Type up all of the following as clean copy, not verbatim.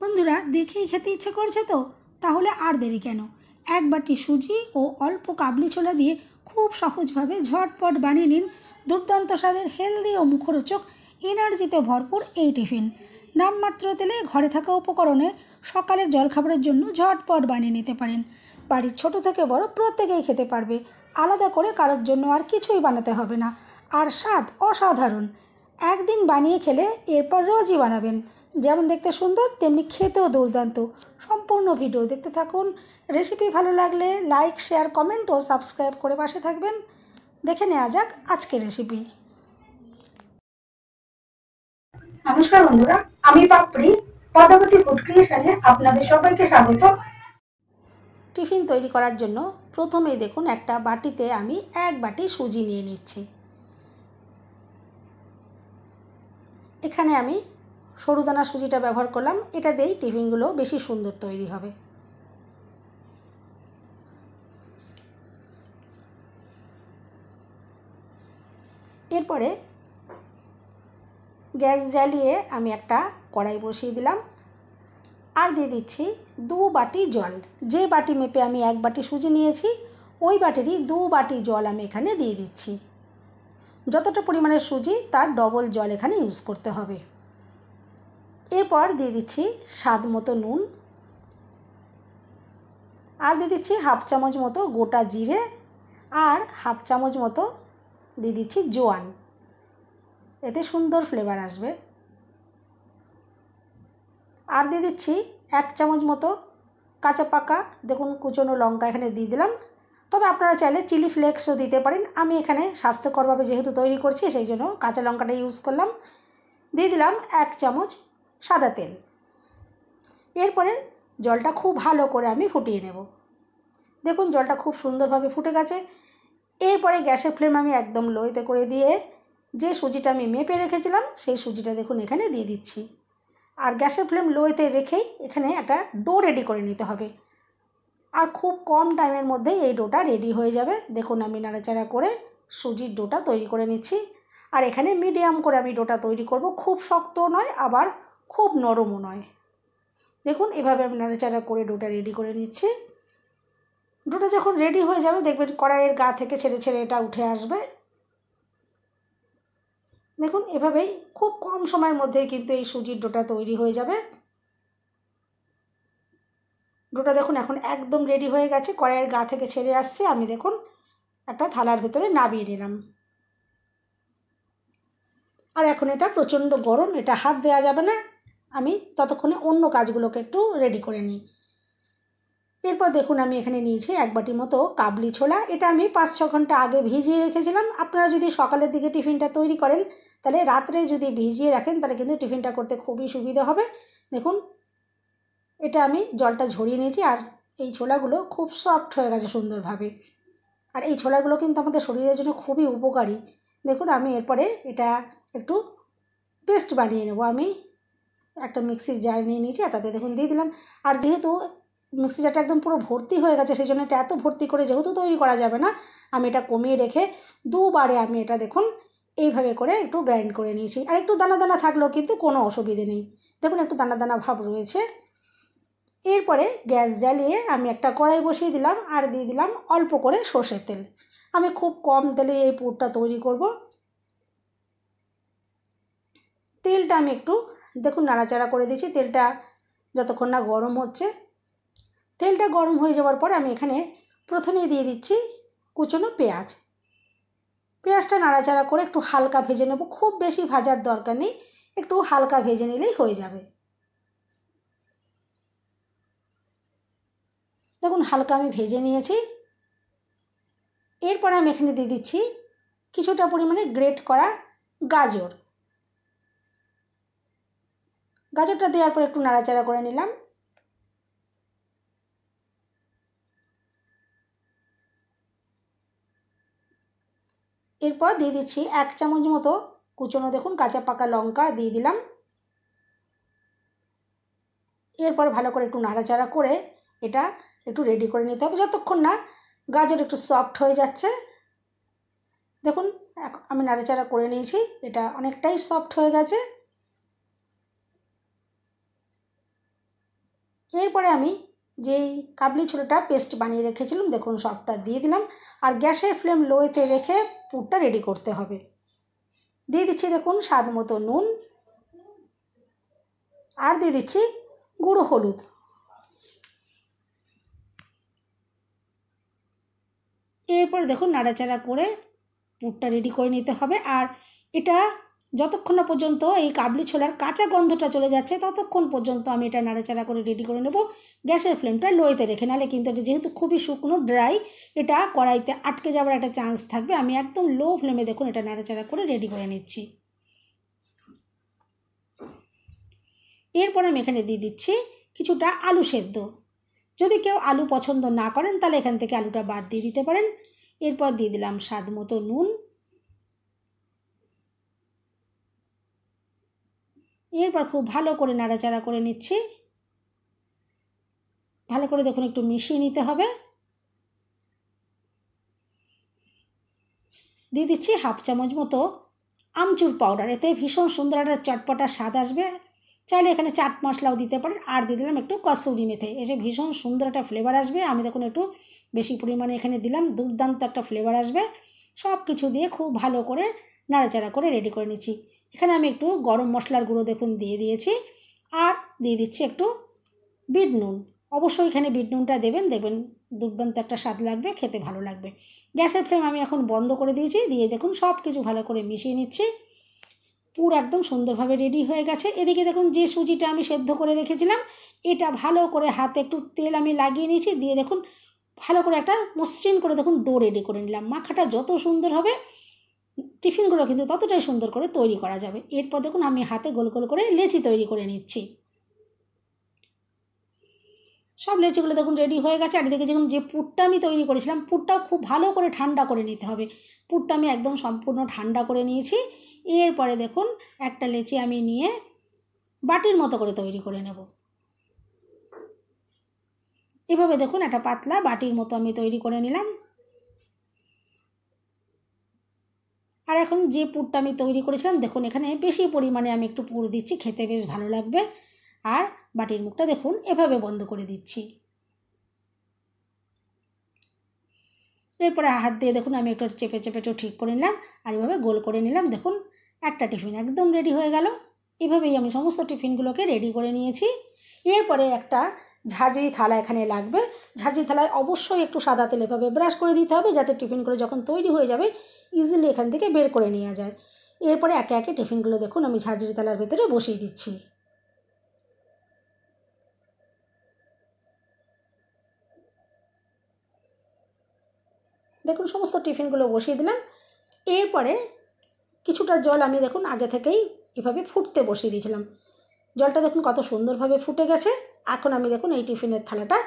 বন্ধুরা, দেখেই খেতে ইচ্ছে করছে তো? তাহলে আর দেরি কেন? এক বাটি সুজি ও অল্প কাবলি ছোলা দিয়ে খুব সহজভাবে ঝটপট বানিয়ে নিন দুর্দান্ত স্বাদের হেলদি ও মুখরোচক এনার্জিতে ভরপুর এই টিফিন। নামমাত্র তেলে ঘরে থাকা উপকরণে সকালের জলখাবারের জন্য ঝটপট বানিয়ে নিতে পারেন। বাড়ির ছোট থেকে বড় প্রত্যেকেই খেতে পারবে। আলাদা করে কারোর জন্য আর কিছুই বানাতে হবে না। আর স্বাদ অসাধারণ। একদিন বানিয়ে খেলে এরপর রোজই বানাবেন। যেমন দেখতে সুন্দর তেমনি খেতেও দুর্দান্ত। সম্পূর্ণ ভিডিও দেখতে থাকুন। রেসিপি ভালো লাগলে লাইক, শেয়ার, কমেন্ট ও সাবস্ক্রাইব করে পাশে থাকবেন। দেখে নেওয়া যাক আজকের রেসিপি। নমস্কার বন্ধুরা, আমি পাপড়ি পদ্মাবতী ফুড ক্রিয়েশনে আপনাদের সবাইকে স্বাগত। টিফিন তৈরি করার জন্য প্রথমেই দেখুন একটা বাটিতে আমি এক বাটি সুজি নিয়ে নিচ্ছি। এখানে আমি সরুদানা সুজিটা ব্যবহার করলাম। এটা দিয়েই টিফিনগুলো বেশি সুন্দর তৈরি হবে। এরপরে গ্যাস জ্বালিয়ে আমি একটা কড়াই বসিয়ে দিলাম আর দিয়ে দিচ্ছি 2 বাটি জল। যে বাটি মেপে আমি এক বাটি সুজি নিয়েছি ওই বাটিরই 2 বাটি জল আমি এখানে দিয়ে দিচ্ছি। যতটা পরিমাণের সুজি তার ডবল জল এখানে ইউজ করতে হবে। এরপর দিয়ে দিচ্ছি স্বাদ মতো নুন আর দিয়ে দিচ্ছি হাফ চামচ মতো গোটা জিরে আর হাফ চামচ মতো দিয়ে দিচ্ছি জোয়ান। এতে সুন্দর ফ্লেভার আসবে। আর দিয়ে দিচ্ছি 1 চামচ মতো কাঁচা পাকা দেখুন কুচনো লঙ্কা এখানে দিয়ে দিলাম। তবে আপনারা চাইলে চিলি ফ্লেক্সও দিতে পারেন। আমি এখানে স্বাস্থ্যকরভাবে যেহেতু তৈরি করছি সেই জন্য কাঁচা লঙ্কাটা ইউজ করলাম। দিয়ে দিলাম 1 চামচ সাদা তেল। এরপরে জলটা খুব ভালো করে আমি ফুটিয়ে নেব। দেখুন জলটা খুব সুন্দরভাবে ফুটে গেছে। এরপরে গ্যাসের ফ্লেম আমি একদম লোতে করে দিয়ে যে সুজিটা আমি মেপে রেখেছিলাম সেই সুজিটা দেখুন এখানে দিয়ে দিচ্ছি। আর গ্যাসের ফ্লেম লোতে রেখেই এখানে একটা ডো রেডি করে নিতে হবে। আর খুব কম টাইমের মধ্যেই এই ডোটা রেডি হয়ে যাবে। দেখুন আমি নাড়াচাড়া করে সুজির ডোটা তৈরি করে নিচ্ছি। আর এখানে মিডিয়াম করে আমি ডোটা তৈরি করব। খুব শক্তও নয় আবার খুব নরমও নয়। দেখুন এভাবে আমি নাড়াচাড়া করে ডোটা রেডি করে নিচ্ছি। ডোটা যখন রেডি হয়ে যাবে দেখবেন কড়াইয়ের গা থেকে ছেড়ে ছেড়ে এটা উঠে আসবে। দেখুন এভাবেই খুব কম সময়ের মধ্যেই কিন্তু এই সুজির ডোটা তৈরি হয়ে যাবে। ডোটা দেখুন এখন একদম রেডি হয়ে গেছে। কড়াইয়ের গা থেকে ছেড়ে আসছে। আমি দেখুন একটা থালার ভেতরে নামিয়ে নিলাম। আর এখন এটা প্রচণ্ড গরম, এটা হাত দেওয়া যাবে না। আমি ততক্ষণে অন্য কাজগুলোকে একটু রেডি করে নিই। এরপর দেখুন আমি এখানে নিয়েছি 1 বাটি মতো কাবলি ছোলা। এটা আমি 5-6 ঘন্টা আগে ভিজিয়ে রেখেছিলাম। আপনারা যদি সকালের দিকে টিফিনটা তৈরি করেন তাহলে রাত্রে যদি ভিজিয়ে রাখেন তাহলে কিন্তু টিফিনটা করতে খুবই সুবিধা হবে। দেখুন এটা আমি জলটা ঝরিয়ে নিয়েছি আর এই ছোলাগুলো খুব সফট হয়ে গেছে সুন্দরভাবে। আর এই ছোলাগুলো কিন্তু আমাদের শরীরের জন্য খুবই উপকারী। দেখুন আমি এরপরে এটা একটু পেস্ট বানিয়ে নেব। আমি একটা মিক্সির জার নিয়ে নিয়েছি আর তাতে দেখুন দিয়ে দিলাম। আর যেহেতু মিক্সি জারটা একদম পুরো ভর্তি হয়ে গেছে সেই জন্য এটা এত ভর্তি করে যেহেতু তৈরি করা যাবে না, আমি এটা কমিয়ে রেখে 2 বারে আমি এটা দেখুন এইভাবে করে একটু গ্রাইন্ড করে নিয়েছি। আর একটু দানা দানা থাকলেও কিন্তু কোনো অসুবিধে নেই। দেখুন একটু দানা দানা ভাব রয়েছে। এরপরে গ্যাস জ্বালিয়ে আমি একটা কড়াই বসিয়ে দিলাম আর দিয়ে দিলাম অল্প করে সর্ষের তেল। আমি খুব কম তেলে এই পুরটা তৈরি করব। তেলটা আমি একটু দেখুন নাড়াচাড়া করে দিচ্ছি। তেলটা যতক্ষণ না গরম হচ্ছে। তেলটা গরম হয়ে যাওয়ার পর আমি এখানে প্রথমেই দিয়ে দিচ্ছি কুচনো পেঁয়াজ। পেঁয়াজটা নাড়াচাড়া করে একটু হালকা ভেজে নেব। খুব বেশি ভাজার দরকার নেই, একটু হালকা ভেজে নিলেই হয়ে যাবে। দেখুন হালকা আমি ভেজে নিয়েছি। এরপর আমি এখানে দিয়ে দিচ্ছি কিছুটা পরিমাণে গ্রেট করা গাজর। গাজরটা দেওয়ার পর একটু নাড়াচাড়া করে নিলাম। এরপর দিয়ে দিচ্ছি 1 চামচ মতো কুচনো দেখুন কাঁচা পাকা লঙ্কা দিয়ে দিলাম। এরপর ভালো করে একটু নাড়াচাড়া করে এটা একটু রেডি করে নিতে হবে যতক্ষণ না গাজর একটু সফট হয়ে যাচ্ছে। দেখুন আমি নাড়াচাড়া করে নিয়েছি, এটা অনেকটাই সফট হয়ে গেছে। এরপরে আমি যেই কাবলি ছোলাটা পেস্ট বানিয়ে রেখেছিলাম দেখুন সবটা দিয়ে দিলাম। আর গ্যাসের ফ্লেম লোতে রেখে পুরটা রেডি করতে হবে। দিয়ে দিচ্ছি দেখুন স্বাদ মতো নুন, আর দিয়ে দিচ্ছি গুঁড়ো হলুদ। এরপরে দেখুন নাড়াচাড়া করে পুরটা রেডি করে নিতে হবে। আর এটা যতক্ষণ না পর্যন্ত এই কাবলি ছোলার কাঁচা গন্ধটা চলে যাচ্ছে ততক্ষণ পর্যন্ত আমি এটা নাড়াচাড়া করে রেডি করে নেব, গ্যাসের ফ্লেমটা লোতে রেখে। নাহলে কিন্তু এটা যেহেতু খুবই শুকনো ড্রাই, এটা কড়াইতে আটকে যাওয়ার একটা চান্স থাকবে। আমি একদম লো ফ্লেমে দেখুন এটা নাড়াচাড়া করে রেডি করে নিচ্ছি। এরপর আমি এখানে দিয়ে দিচ্ছি কিছুটা আলু সেদ্ধ। যদি কেউ আলু পছন্দ না করেন তাহলে এখান থেকে আলুটা বাদ দিয়ে দিতে পারেন। এরপর দিয়ে দিলাম স্বাদ মতো নুন। এরপর খুব ভালো করে নাড়াচাড়া করে নিচ্ছি। ভালো করে দেখুন একটু মিশিয়ে নিতে হবে। দিয়ে দিচ্ছি হাফ চামচ মতো আমচুর পাউডার, এতে ভীষণ সুন্দর একটা চটপটা স্বাদ আসবে। চাইলে এখানে চাট মশলাও দিতে পারেন। আর দিয়ে দিলাম একটু কসুরি মেথি, এসে ভীষণ সুন্দর একটা ফ্লেভার আসবে। আমি দেখুন একটু বেশি পরিমাণে এখানে দিলাম, দুর্দান্ত একটা ফ্লেভার আসবে। সব কিছু দিয়ে খুব ভালো করে নাড়াচাড়া করে রেডি করে নিচ্ছি। এখানে আমি একটু গরম মশলার গুঁড়ো দেখুন দিয়ে দিয়েছি। আর দিয়ে দিচ্ছি একটু বিট নুন। অবশ্যই এখানে বিট নুনটা দেবেন দুর্দান্ত একটা স্বাদ লাগবে, খেতে ভালো লাগবে। গ্যাসের ফ্লেম আমি এখন বন্ধ করে দিয়েছি। দিয়ে দেখুন সব কিছু ভালো করে মিশিয়ে নিচ্ছি। পুর একদম সুন্দরভাবে রেডি হয়ে গেছে। এদিকে দেখুন যে সুজিটা আমি সেদ্ধ করে রেখেছিলাম, এটা ভালো করে হাতে একটু তেল আমি লাগিয়ে নিয়েছি। দিয়ে দেখুন ভালো করে একটা মসৃণ করে দেখুন ডো রেডি করে নিলাম। মাখাটা যত সুন্দর হবে টিফিনগুলো কিন্তু ততটাই সুন্দর করে তৈরি করা যাবে। এরপর দেখুন আমি হাতে গোল গোল করে লেচি তৈরি করে নিচ্ছি। সব লেচিগুলো দেখুন রেডি হয়ে গেছে। আর এদিকে দেখুন যে পুরটা আমি তৈরি করেছিলাম, পুরটাও খুব ভালো করে ঠান্ডা করে নিতে হবে। পুরটা আমি একদম সম্পূর্ণ ঠান্ডা করে নিয়েছি। এরপরে দেখুন একটা লেচি আমি নিয়ে বাটির মতো করে তৈরি করে নেব। এভাবে দেখুন একটা পাতলা বাটির মতো আমি তৈরি করে নিলাম। আর এখন যে পুরটা আমি তৈরি করেছিলাম দেখুন এখানে বেশি পরিমাণে আমি একটু পুর দিচ্ছি, খেতে বেশ ভালো লাগবে। আর বাটির মুখটা দেখুন এভাবে বন্ধ করে দিচ্ছি। এরপরে হাত দিয়ে দেখুন আমি একটু চেপে চেপে একটু ঠিক করে নিলাম। আর এভাবে গোল করে নিলাম। দেখুন একটা টিফিন একদম রেডি হয়ে গেল। এভাবেই আমি সমস্ত টিফিনগুলোকে রেডি করে নিয়েছি। এরপরে একটা ঝাঁঝরি থালা এখানে লাগবে। ঝাঁঝরি থালায় অবশ্যই একটু সাদা তেল এভাবে ব্রাশ করে দিতে হবে, যাতে টিফিনগুলো যখন তৈরি হয়ে যাবে ইজিলি এখান থেকে বের করে নেওয়া যায়। এরপরে একে একে টিফিনগুলো দেখুন আমি ঝাঁঝরি থালার ভেতরে বসিয়ে দিচ্ছি। দেখুন সমস্ত টিফিনগুলো বসিয়ে দিলাম। এরপরে কিছুটা জল আমি দেখুন আগে থেকেই এভাবে ফুটতে বসিয়ে দিয়েছিলাম। জলটা দেখুন কত সুন্দরভাবে ফুটে গেছে। এখন আমি দেখুন এই টিফিনের থালাটা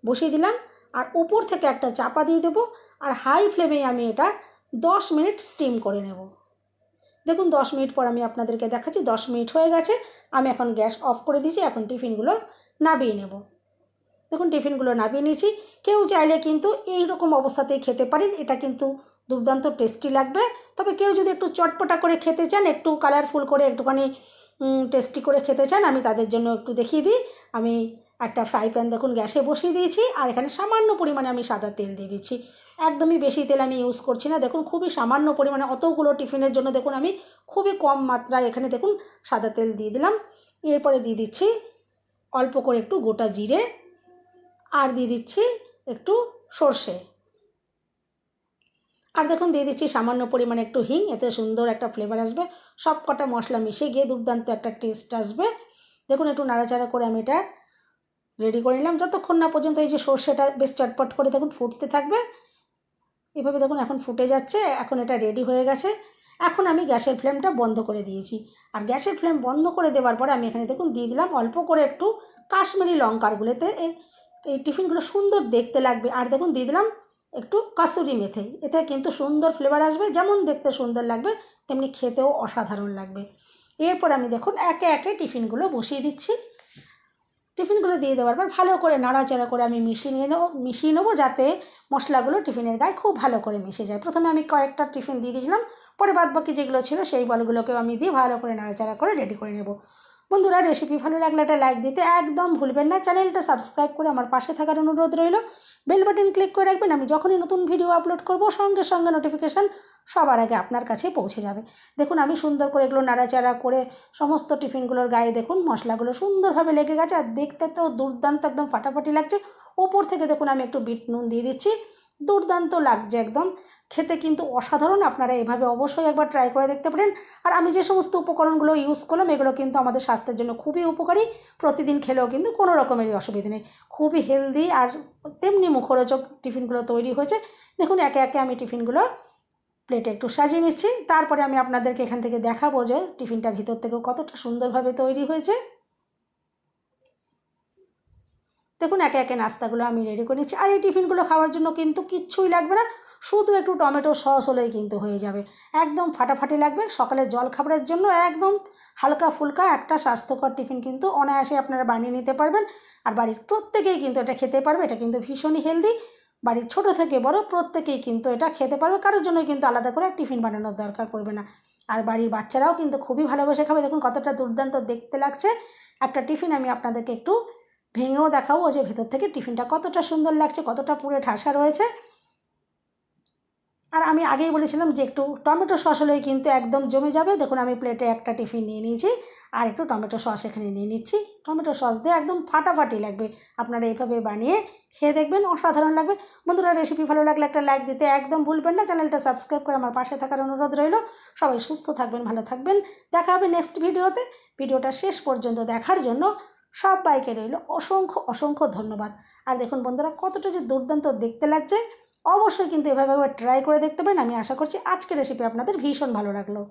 বসিয়ে দিলাম। আর উপর থেকে একটা চাপা দিয়ে দেবো। আর হাই ফ্লেমে আমি এটা 10 মিনিট স্টিম করে নেব। দেখুন 10 মিনিট পর আমি আপনাদেরকে দেখাচ্ছি। 10 মিনিট হয়ে গেছে। আমি এখন গ্যাস অফ করে দিয়েছি। এখন টিফিনগুলো নামিয়ে নেব। দেখুন টিফিনগুলো নামিয়ে নিয়েছি। কেউ চাইলে কিন্তু এই রকম অবস্থাতেই খেতে পারেন, এটা কিন্তু দুর্দান্ত টেস্টি লাগবে। তবে কেউ যদি একটু চটপটা করে খেতে চান, একটু কালারফুল করে একটুখানি টেস্টি করে খেতে চান, আমি তাদের জন্য একটু দেখিয়ে দিই। আমি একটা ফ্রাই প্যান দেখুন গ্যাসে বসিয়ে দিয়েছি। আর এখানে সামান্য পরিমাণে আমি সাদা তেল দিয়ে দিচ্ছি। একদমই বেশি তেল আমি ইউজ করছি না। দেখুন খুবই সামান্য পরিমাণে, অতগুলো টিফিনের জন্য দেখুন আমি খুবই কম মাত্রায় এখানে দেখুন সাদা তেল দিয়ে দিলাম। এরপরে দিয়ে দিচ্ছি অল্প করে একটু গোটা জিরে। আর দিয়ে দিচ্ছি একটু সর্ষে। আর দেখুন দিয়ে দিচ্ছি সামান্য পরিমাণে একটু হিং, এতে সুন্দর একটা ফ্লেভার আসবে। সব কটা মশলা মিশে গিয়ে দুর্দান্ত একটা টেস্ট আসবে। দেখুন একটু নাড়াচাড়া করে আমি এটা রেডি করে নিলাম, যতক্ষণ না পর্যন্ত এই যে সর্ষেটা বেশ চটপট করে দেখুন ফুটতে থাকবে। এভাবে দেখুন এখন ফুটে যাচ্ছে। এখন এটা রেডি হয়ে গেছে। এখন আমি গ্যাসের ফ্লেমটা বন্ধ করে দিয়েছি। আর গ্যাসের ফ্লেম বন্ধ করে দেওয়ার পরে আমি এখানে দেখুন দিয়ে দিলাম অল্প করে একটু কাশ্মীরি লঙ্কার গুঁড়োতে এই টিফিনগুলো সুন্দর দেখতে লাগবে। আর দেখুন দিয়ে দিলাম একটু কাসুরি মেথি, এতে কিন্তু সুন্দর ফ্লেভার আসবে। যেমন দেখতে সুন্দর লাগবে তেমনি খেতেও অসাধারণ লাগবে। এরপর আমি দেখুন একে একে টিফিনগুলো বসিয়ে দিচ্ছি। টিফিনগুলো দিয়ে দেওয়ার পর ভালো করে নাড়াচাড়া করে আমি মিশিয়ে নেবো যাতে মশলাগুলো টিফিনের গায়ে খুব ভালো করে মিশে যায়। প্রথমে আমি কয়েকটা টিফিন দিয়ে দিয়েছিলাম, পরে বাদবাকি যেগুলো ছিল সেই বলগুলোকেও আমি দিয়ে ভালো করে নাড়াচাড়া করে রেডি করে নেব। বন্ধুরা রেসিপি ভালো লাগলে একটা লাইক দিতে একদম ভুলবেন না, চ্যানেলটা সাবস্ক্রাইব করে আমার পাশে থাকার অনুরোধ রইল। বেল বাটন ক্লিক করে রাখবেন, আমি যখনই নতুন ভিডিও আপলোড করব সঙ্গে সঙ্গে নোটিফিকেশান সবার আগে আপনার কাছে পৌঁছে যাবে। দেখুন আমি সুন্দর করে এগুলো নাড়াচাড়া করে সমস্ত টিফিনগুলোর গায়ে দেখুন মশলাগুলো সুন্দরভাবে লেগে গেছে, আর দেখতে তো দুর্দান্ত একদম ফাটাফাটি লাগছে। ওপর থেকে দেখুন আমি একটু বিট নুন দিয়ে দিচ্ছি, দুর্দান্ত লাগছে একদম, খেতে কিন্তু অসাধারণ। আপনারা এভাবে অবশ্যই একবার ট্রাই করে দেখতে পারেন। আর আমি যে সমস্ত উপকরণগুলো ইউজ করলাম এগুলো কিন্তু আমাদের স্বাস্থ্যের জন্য খুবই উপকারী, প্রতিদিন খেলেও কিন্তু কোনো রকমেরই অসুবিধা নেই, খুবই হেলদি আর তেমনি মুখরোচক টিফিনগুলো তৈরি হয়েছে। দেখুন একে একে আমি টিফিনগুলো প্লেটে একটু সাজিয়ে নিচ্ছি, তারপরে আমি আপনাদেরকে এখান থেকে দেখাবো যে টিফিনটা ভিতর থেকেও কতটা সুন্দরভাবে তৈরি হয়েছে। দেখুন একে একে নাস্তাগুলো আমি রেডি করে নিচ্ছি। আর এই টিফিনগুলো খাওয়ার জন্য কিন্তু কিচ্ছুই লাগবে না, শুধু একটু টমেটো সস হলেই কিন্তু হয়ে যাবে, একদম ফাটাফাটি লাগবে। সকালের জল খাবারের জন্য একদম হালকা ফুলকা একটা স্বাস্থ্যকর টিফিন কিন্তু অনায়াসে আপনারা বানিয়ে নিতে পারবেন। আর বাড়ির প্রত্যেকেই কিন্তু এটা খেতে পারবে, এটা কিন্তু ভীষণই হেলদি, বাড়ির ছোট থেকে বড় প্রত্যেকেই কিন্তু এটা খেতে পারবে, কারোর জন্যই কিন্তু আলাদা করে টিফিন বানানোর দরকার পড়বে না। আর বাড়ির বাচ্চারাও কিন্তু খুবই ভালোবেসে খাবে। দেখুন কতটা দুর্দান্ত দেখতে লাগছে একটা টিফিন। আমি আপনাদেরকে একটু ভেঙেও দেখাবো যে ভেতর থেকে টিফিনটা কতটা সুন্দর লাগছে, কতটা পুরো ঠাসা রয়েছে। আর আমি আগেই বলেছিলাম যে একটু টমেটো সস হলেই কিন্তু একদম জমে যাবে। দেখুন আমি প্লেটে একটা টিফিন নিয়ে নিয়েছি আর একটু টমেটো সস এখানে নিয়ে নিচ্ছি, টমেটো সস দিয়ে একদম ফাটাফাটি লাগবে। আপনারা এইভাবে বানিয়ে খেয়ে দেখবেন, অসাধারণ লাগবে। বন্ধুরা রেসিপি ভালো লাগলে একটা লাইক দিতে একদম ভুলবেন না, চ্যানেলটা সাবস্ক্রাইব করে আমার পাশে থাকার অনুরোধ রইল। সবাই সুস্থ থাকবেন, ভালো থাকবেন, দেখা হবে নেক্সট ভিডিওতে। ভিডিওটা শেষ পর্যন্ত দেখার জন্য সবাইকে রইল অসংখ্য অসংখ্য ধন্যবাদ। আর দেখুন বন্ধুরা কতটা যে দুর্দান্ত দেখতে লাগছে, অবশ্যই কিন্তু এভাবে ট্রাই করে দেখতে পারেন। আমি আশা করছি আজকের রেসিপি আপনাদের ভীষণ ভালো লাগলো।